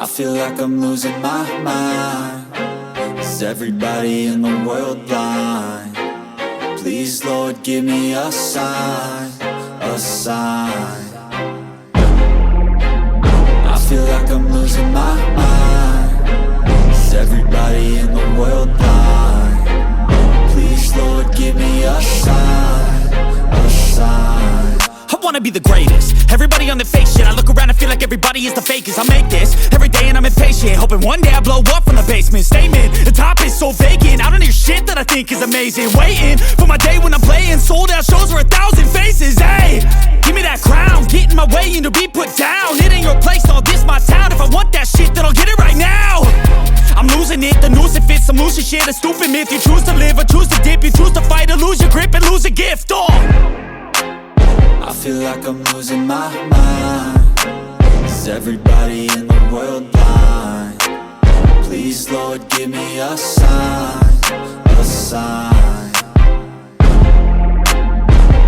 I feel like I'm losing my mind. Is everybody in the world blind? Please, Lord, give me a sign, a sign. I feel like I'm losing my mind. Is everybody in the world blind? Please, Lord, give me a sign, a sign. I wanna be the greatest. Everybody on the fake shit. I look around and feel like everybody is the fakest. I make this every day and I'm impatient, hoping one day I blow up from the basement. Statement, the top is so vacant. I don't hear shit that I think is amazing. Waiting for my day when I'm playing sold out shows for 1,000 faces. Hey, give me that crown, get in my way and to be put down. It ain't your place, all this my town. If I want that shit, then I'll get it right now. I'm losing it, the noose it fits. I'm losing shit, a stupid myth. You choose to live or choose to dip. You choose to fight or lose your grip and lose a gift. I feel like I'm losing my mind. Is everybody in the world blind? Please, Lord, give me a sign, a sign.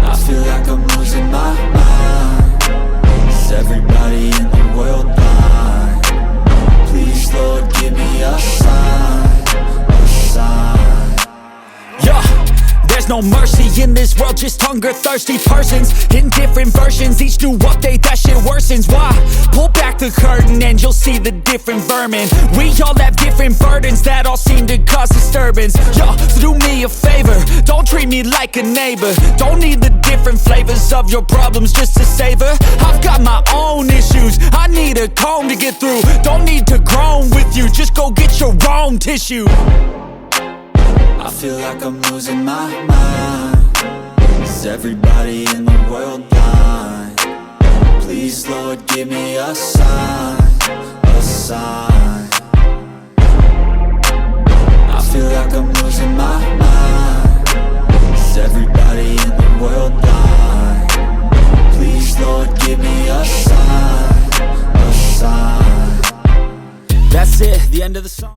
I feel like I'm losing my mind. Is everybody in the world blind? Please, Lord, give me a sign, a sign. Yeah. There's no mercy in this world, just hunger-thirsty persons in different versions. Each new update, that shit worsens. Why? Pull back the curtain and you'll see the different vermin. We all have different burdens that all seem to cause disturbance. Yo, so do me a favor, don't treat me like a neighbor. Don't need the different flavors of your problems just to savor. I've got my own issues, I need a comb to get through. Don't need to groan with you, just go get your own tissue. I feel like I'm losing my mind. Is everybody in the world blind? Please, Lord, give me a sign, a sign. I feel like I'm losing my mind. Is everybody in the world blind? Please, Lord, give me a sign, a sign. That's it, the end of the song.